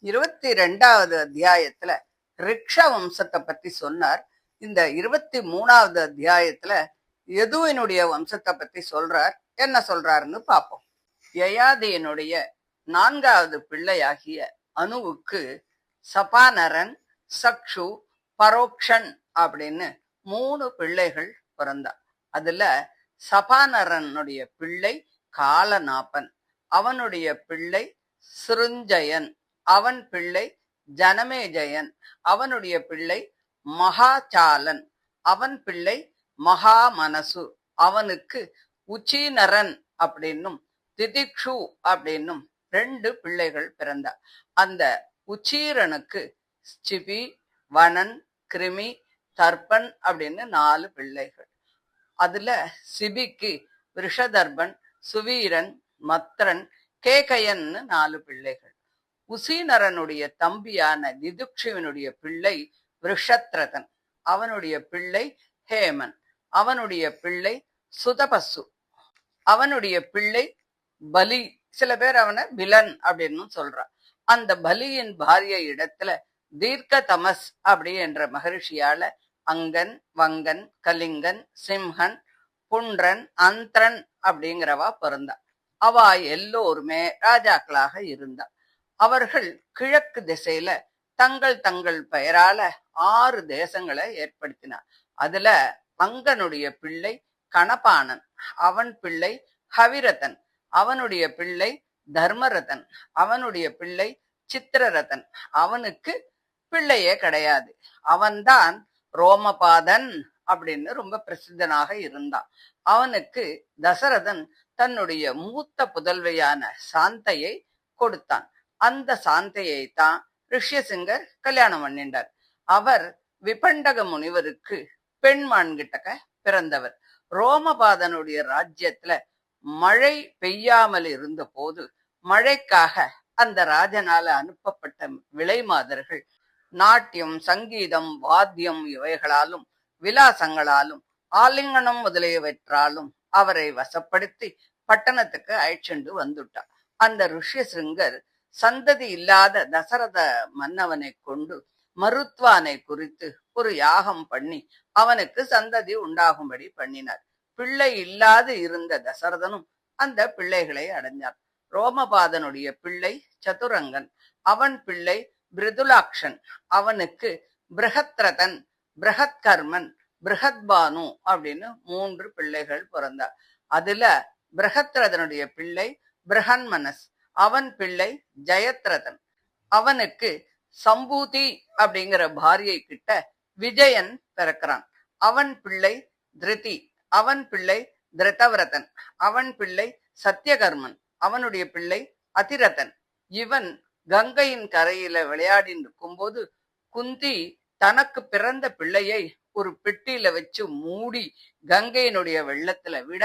22வது அத்தியாயத்துல ரிக்ஷ வம்சத்தை பத்தி சொன்னார். இந்த 23வது அத்தியாயத்துல யதுவினுடைய வம்சத்தை பத்தி சொல்றார். என்ன சொல்றாருன்னு பார்ப்போம். யயாதியினுடைய 4வது பிள்ளையாகிய அனுவுக்கு சபானரன், சக்ஷு, பரோக்ஷன் அப்படின்னு 3 பிள்ளைகள் பிறந்தா. அதுல சபானரனுடைய பிள்ளை காலநாபன், அவனுடைய பிள்ளை சிருஞ்சயன், அவன் பிள்ளை ஜனமேஜயன், அவனுடைய பிள்ளை மகாச்சாலன், அவன் பிள்ளை மகாமனசு, அவனுக்கு உச்சீனரன் அப்படின்னும் திதிக்ஷு அப்படின்னும் 2 பிள்ளைகள் பிறந்தா. அந்த உச்சீரனுக்கு சிபி, வனன், கிருமி, தர்பன் அப்படின்னு 4 பிள்ளைகள். அதுல சிபிக்கு விஷதர்பன், சுவீரன், மத்ரன், கேகயன்னு 4 பிள்ளைகள். உசீனரனுடைய தம்பியான திதுக்ஷுவினுடைய பிள்ளை விஷத்ரதன், அவனுடைய பிள்ளை ஹேமன், அவனுடைய பிள்ளை சுதபசு, அவனுடைய பிள்ளை பலி. சில பேர் அவனை பிலன் அப்படின்னு சொல்றான். அந்த பலியின் பாரிய இடத்துல தீர்க்க தமஸ் அப்படி என்ற மகரிஷியால அங்கன், வங்கன், கலிங்கன், சிம்ஹன், புன்றன், அந்திரன் அப்படிங்கிறவா பிறந்தா. அவா எல்லோருமே ராஜாக்களாக இருந்தா. அவர்கள் கிழக்கு திசையில தங்கள் தங்கள் பெயரால 6 தேசங்களை ஏற்படுத்தினார். அதுல அங்கனுடைய பிள்ளை கணபானன், அவன் பிள்ளை ஹவிரதன், அவனுடைய பிள்ளை தர்மரதன், அவனுடைய பிள்ளை சித்திரரதன், அவனுக்கு பிள்ளையே கிடையாது. அவன்தான் ரோமபாதன் அப்படின்னு ரொம்ப பிரசித்தனாக இருந்தான். அவனுக்கு தசரதன் தன்னுடைய மூத்த புதல்வியான சாந்தையை கொடுத்தான். அந்த சாந்தையை தான் ரிஷ்யசிங்கர் கல்யாணம் பண்ணிண்டார். அவர் விபண்டக முனிவருக்கு பெண்மான் கிட்டக்க பிறந்தவர். ரோமபாதனுடைய ராஜ்யத்துல மழை பெய்யாமல் இருந்த போது மழைக்காக அந்த ராஜனால அனுப்பப்பட்ட விலை மாதர்கள் நாட்டியம், சங்கீதம், வாத்தியம் இவைகளாலும் விலாசங்களாலும் ஆலிங்கனம் முதலியவற்றாலும் அவரை வசப்படுத்தி பட்டணத்துக்கு அழைச்சென்று வந்துட்டார். அந்த ரிஷ்யசிங்கர் சந்ததி இல்லாத தசரத மன்னவனை கொண்டு மருத்வானை குறித்து ஒரு யாகம் பண்ணி அவனுக்கு சந்ததி உண்டாகும்படி பண்ணினார். பிள்ளை இல்லாது இருந்த தசரதனும் அந்த பிள்ளைகளை அடைஞ்சார். ரோமபாதனுடைய பிள்ளை சதுரங்கன், அவன் பிள்ளை பிருதுலாக்ஷன், அவனுக்கு பிருகத்ரதன், பிருகத்கர்மன், பிருகத்பானு அப்படின்னு 3 பிள்ளைகள் பிறந்தார். அதுல பிருகத்ரதனுடைய பிள்ளை பிருகன்மனஸ், அவன் பிள்ளை ஜெயத்ரதன், அவனுக்கு சம்பூதி அப்படிங்கிற பாரியை கிட்ட விஜயன் பிறக்கிறான். அவன் பிள்ளை திருதி, அவன் பிள்ளை திருதவிரதன், அவன் பிள்ளை சத்தியகர்மன், அவனுடைய பிள்ளை அதிரதன். இவன் கங்கையின் கரையில விளையாடி இருக்கும்போது குந்தி தனக்கு பிறந்த பிள்ளையை ஒரு பெட்டியில வச்சு மூடி கங்கையினுடைய வெள்ளத்துல விட,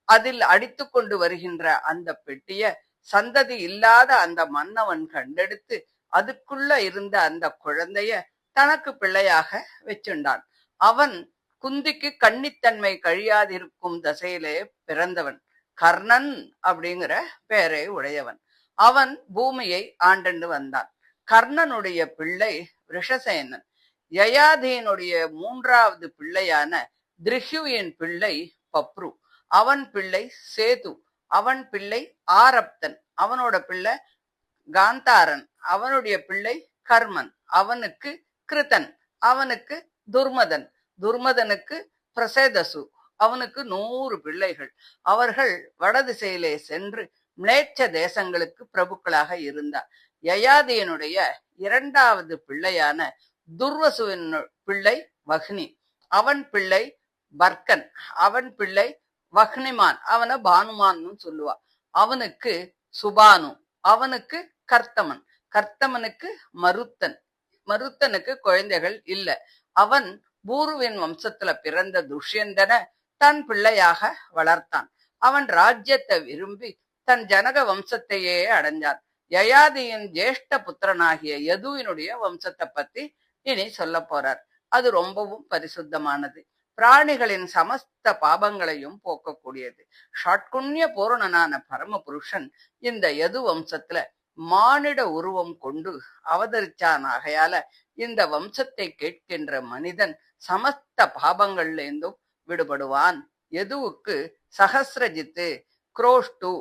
அதில் அடித்து கொண்டு வருகின்ற அந்த பெட்டிய சந்ததி இல்லாத அந்த மன்னவன் கண்டெடுத்து அதுக்குள்ள இருந்த அந்த குழந்தைய தனக்கு பிள்ளையாக வச்சுண்டான். அவன் குந்திக்கு கன்னித்தன்மை கழியாதிருக்கும் தசையிலே பிறந்தவன். கர்ணன் அப்படிங்கிற பெயரை உடையவன். அவன் பூமியை ஆண்டு வந்தான். கர்ணனுடைய பிள்ளை ரிஷசேனன். யயாதியினுடைய 3வது பிள்ளையான திரிஹுவின் பிள்ளை பப்ரு, அவன் பிள்ளை சேது, அவன் பிள்ளை ஆரப்தன், அவனோட பிள்ளை காந்தாரன், அவனுடைய பிள்ளை கர்மன், அவனுக்கு கிருதன், அவனுக்கு துர்மதன், துர்மதனுக்கு பிரசேதசு, அவனுக்கு 100 பிள்ளைகள். அவர்கள் வடதிசையிலே சென்று மிளேச்ச தேசங்களுக்கு பிரபுக்களாக இருந்தார். யயாதியனுடைய 2வது பிள்ளையான துர்வசுவின் பிள்ளை வக்னி, அவன் பிள்ளை பர்கன், அவன் பிள்ளை வக்னிமான், அவனை பானுமான்னு சொல்லுவா. அவனுக்கு சுபானு, அவனுக்கு கர்த்தமன், கர்த்தமனுக்கு மருத்தன், மருத்தனுக்கு குழந்தைகள் இல்ல. அவன் பூருவின் வம்சத்துல பிறந்த துஷ்யந்தன தன் பிள்ளையாக வளர்த்தான். அவன் ராஜ்யத்தை விரும்பி தன் ஜனக வம்சத்தையே அடைஞ்சான். யயாதியின் ஜேஷ்ட புத்திரனாகிய யதுவினுடைய வம்சத்தை பத்தி இனி சொல்ல போறார். அது ரொம்பவும் பரிசுத்தமானது. பிராணிகளின் சமஸ்த பாபங்களையும் போக்கக்கூடியது. ஷட்குண்ய பூரணனான பரம புருஷன் இந்த யது வம்சத்துல மானிட உருவம் கொண்டு அவதரிச்சான். ஆகையால இந்த வம்சத்தை கேட்கின்ற மனிதன் சமஸ்த பாபங்கள்ல இருந்தும் விடுபடுவான். எதுவுக்கு சகசிரஜித்து, குரோஷ்டு,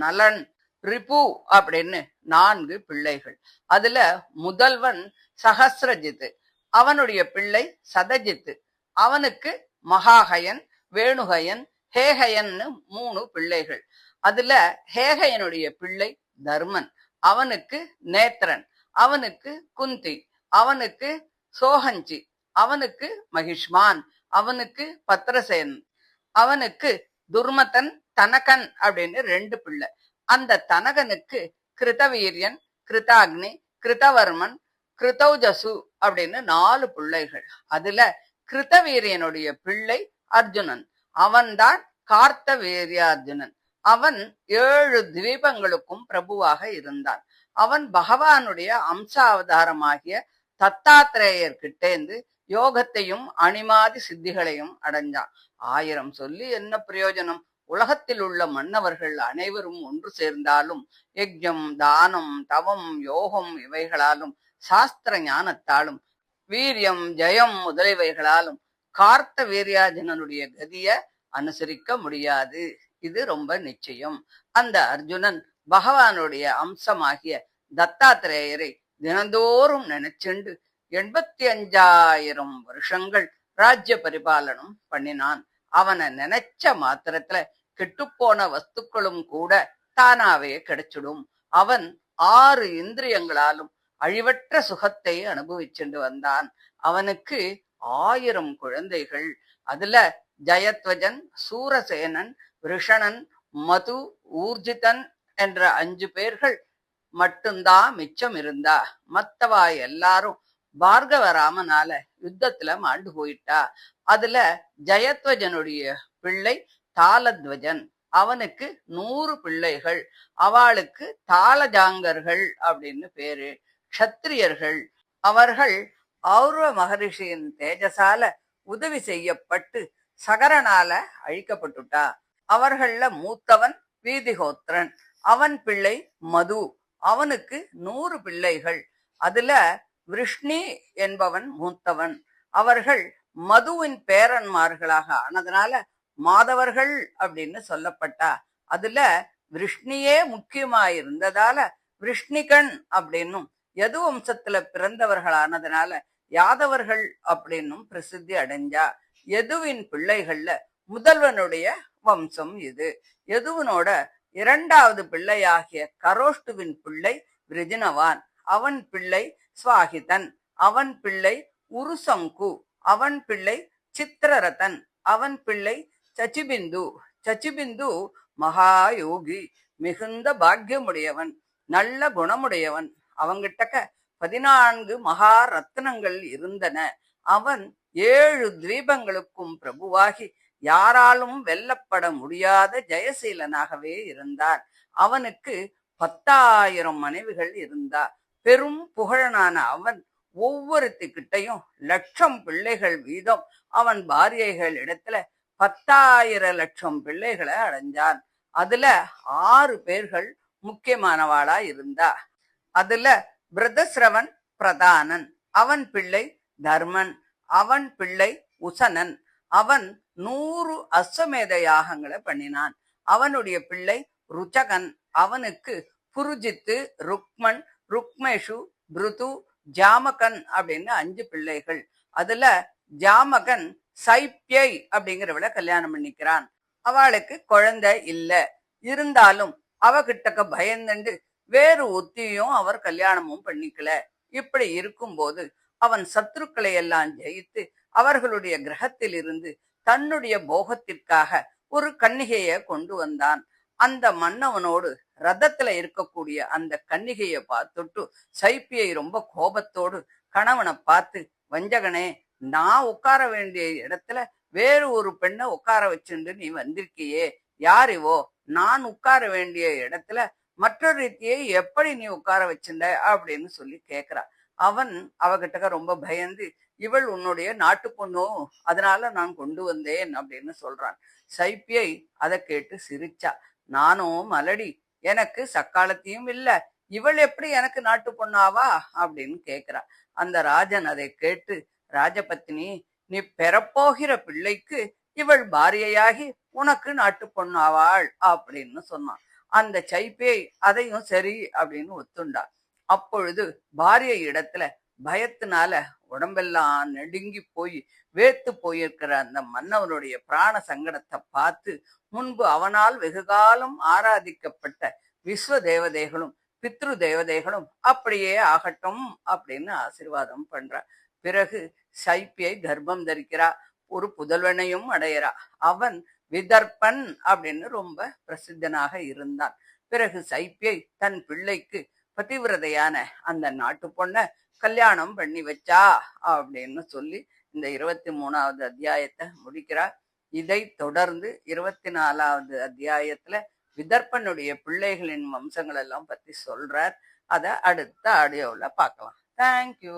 நலன், ரிபு அப்படின்னு 4 பிள்ளைகள். அதுல முதல்வன் சகசிரஜித்து, அவனுடைய பிள்ளை சதஜித்து, அவனுக்கு மகாகயன், வேணுகயன், ஹேகயன்னு 3 பிள்ளைகள். அதுல ஹேகயனுடைய பிள்ளை தர்மன், அவனுக்கு நேத்திரன், அவனுக்கு குந்தி, அவனுக்கு சோகஞ்சி, அவனுக்கு மகிஷ்மான், அவனுக்கு பத்ரசேன், அவனுக்கு துர்மதன், தனகன் அப்படின்னு 2 பிள்ளை. அந்த தனகனுக்கு கிருதவீரியன், கிருதாக்னி, கிருதவர்மன், கிருதௌஜசு அப்படின்னு 4 பிள்ளைகள். அதுல கிருதவீரியனுடைய பிள்ளை அர்ஜுனன், அவன்தான் கார்த்த வீரியார்ஜுனன். அவன் 7 தீபங்களுக்கும் பிரபுவாக இருந்தான். அவன் பகவானுடைய அம்சாவதாரமாகிய தத்தாத்திரேயர்கிட்டேந்து யோகத்தையும் அணிமாதி சித்திகளையும் அடைஞ்சான். 1000 சொல்லி என்ன பிரயோஜனம்? உலகத்தில் உள்ள மன்னவர்கள் அனைவரும் ஒன்று சேர்ந்தாலும் யஜ்ஞம், தானம், தவம், யோகம் இவைகளாலும் சாஸ்திர ஞானத்தாலும் வீரியம், ஜெயம் முதலியவைகளாலும் கார்த்த வீரியார்ஜுனனுடைய கதிய அனுசரிக்க முடியாது. இது ரொம்ப நிச்சயம். அந்த அர்ஜுனன் பகவானுடைய அம்சமாகிய தத்தாத்திரேயரை தினந்தோறும் நினைச்சுண்டு 85,000 வருஷங்கள் ராஜ்ய பரிபாலனம் பண்ணினான். அவனை நினைச்ச மாத்திரத்துல கெட்டுப்போன வஸ்துக்களும் கூட தானாவே கிடைச்சிடும். அவன் 6 இந்திரியங்களாலும் அழிவற்ற சுகத்தை அனுபவிச்சுண்டு வந்தான். அவனுக்கு 1000 குழந்தைகள். அதுல ஜயத்வஜன், சூரசேனன், ரிஷணன், மது, ஊர்ஜிதன் என்ற 5 பேர்கள் மட்டும்தான் மிச்சம் இருந்தா. மத்தவா எல்லாரும் பார்கவராமனால யுத்தத்துல மாண்டு போயிட்டா. அதுல ஜயத்வஜனுடைய பிள்ளை தாளத்வஜன், அவனுக்கு 100 பிள்ளைகள். அவளுக்கு தாளஜாங்கர்கள் அப்படின்னு பேரு. க்ஷத்திரியர்கள். அவர்கள் ஔரவ மகரிஷியின் தேஜசால உதவி செய்யப்பட்டு சகரனால அழிக்கப்பட்டுட்டா. அவர்கள்ல மூத்தவன் வீதிகோத்திரன், அவன் பிள்ளை மது, அவனுக்கு 100 பிள்ளைகள். அதுல விருஷ்ணி என்பவன் மூத்தவன். அவர்கள் மதுவின் பேரன்மார்களாக ஆனதுனால மாதவர்கள் அப்படின்னு சொல்லப்பட்டா. அதுல விருஷ்ணியே முக்கியமாயிருந்ததால விருஷ்ணிகன் அப்படின்னும், யது வம்சத்துல பிறந்தவர்களானதுனால யாதவர்கள் அப்படின்னும் பிரசித்தி அடைஞ்சா. யதுவின் பிள்ளைகள்ல முதல்வனுடைய வம்சம் இது. யதுவனோட 2வது பிள்ளையாகிய கரோஷ்டுவின் பிள்ளை விருஜினவான், அவன் பிள்ளை ஸ்வாகிதன், அவன் பிள்ளை உருசங்கு, அவன் பிள்ளை சித்திரரதன், அவன் பிள்ளை சச்சிபிந்து. சச்சிபிந்து மகாயோகி, மிகுந்த பாக்கியமுடையவன், நல்ல குணமுடையவன். அவங்கிட்டக்க 14 மகா ரத்னங்கள் இருந்தன. அவன் 7 தீபங்களுக்கும் பிரபுவாகி யாராலும் வெல்லப்பட முடியாத ஜெயசீலனாகவே இருந்தான். அவனுக்கு 10,000 மனைவிகள் இருந்தா. பெரும் புகழனான அவன் ஒவ்வொருத்திக்கிட்டையும் 1,00,000 பிள்ளைகள் வீதம் அவன் பாரியைகள் இடத்துல 10,000 லட்சம் பிள்ளைகளை அடைஞ்சான். அதுல 6 பேர்கள் முக்கியமானவாளா இருந்தா. அதுல பிரதஸ்ரவன் பிரதானன், அவன் பிள்ளை தர்மன், அவன் பிள்ளை உசனன், அவன் 100 அஸ்வமேத யாகங்களை பண்ணினான். அவனுடைய பிள்ளை ருச்சகன், அவனுக்கு புருஜித்து, ருக்மன், ருக்மேஷு, பிருது, ஜாமகன் அப்படின்னு 5 பிள்ளைகள். அதுல ஜாமகன் சைப்பியை அப்படிங்கிறவளை கல்யாணம் பண்ணிக்கிறான். அவளுக்கு குழந்தை இல்ல. இருந்தாலும் அவகிட்டக்க பயந்துண்டு வேறு ஒத்தியும் அவர் கல்யாணமும் பண்ணிக்கல. இப்படி இருக்கும்போது அவன் சத்துருக்களை எல்லாம் ஜெயித்து அவர்களுடைய கிரகத்தில் இருந்து தன்னுடைய போகத்திற்காக ஒரு கன்னிகைய கொண்டு வந்தான். அந்த மன்னவனோடு ரதத்துல இருக்கக்கூடிய அந்த கன்னிகைய பார்த்துட்டு சைப்பியை ரொம்ப கோபத்தோடு கணவனை பார்த்து, வஞ்சகனே, நான் உட்கார வேண்டிய இடத்துல வேறு ஒரு பெண்ணை உட்கார வச்சுண்டு நீ வந்திருக்கியே, யார் இவோ? நான் உட்கார வேண்டிய இடத்துல மற்றொரு ரீதியை எப்படி நீ உட்கார வச்சிருந்த அப்படின்னு சொல்லி கேக்குறா. அவன் அவகிட்ட ரொம்ப பயந்து, இவள் உன்னுடைய நாட்டு பொண்ணோ, அதனால நான் கொண்டு வந்தேன் அப்படின்னு சொல்றான். சைப்பியை அதை கேட்டு சிரிச்சா. நானும் மலடி, எனக்கு சக்காலத்தையும் இல்ல, இவள் எப்படி எனக்கு நாட்டு பொண்ணாவா அப்படின்னு கேக்குறா. அந்த ராஜன் அதை கேட்டு, ராஜபத்தினி, நீ பெறப்போகிற பிள்ளைக்கு இவள் பாரியையாகி உனக்கு நாட்டு பொண்ணாவாள் அப்படின்னு சொன்னான். அந்த சைப்பேய் அதையும் சரி அப்படின்னு ஒத்துண்டா. அப்பொழுது பாரியை இடத்துல பயத்தினால உடம்பெல்லாம் நடுங்கி போய் வேத்து போயிருக்கிற அந்த மன்னவனுடைய பிராண சங்கடத்தை பார்த்து, முன்பு அவனால் வெகுகாலம் ஆராதிக்கப்பட்ட விஸ்வ தேவதைகளும் பித்ரு தேவதைகளும் அப்படியே ஆகட்டும் அப்படின்னு ஆசீர்வாதம் பண்றா. பிறகு சைப்பியை கர்ப்பம் தரிக்கிறா, ஒரு புதல்வனையும் அடையிறா. அவன் விதர்ப்பன் அப்படின்னு ரொம்ப பிரசித்தனாக இருந்தான். பிறகு சைப்பியை தன் பிள்ளைக்கு பதிவிரதையான அந்த நாட்டு பொண்ண கல்யாணம் பண்ணி வச்சா அப்படின்னு சொல்லி இந்த 23வது அத்தியாயத்தை முடிக்கிறார். இதை தொடர்ந்து 24வது அத்தியாயத்துல விதர்ப்பனுடைய பிள்ளைகளின் வம்சங்கள் எல்லாம் பத்தி சொல்றார். அதை அடுத்த ஆடியோவில் பார்க்கலாம். தேங்க்யூ.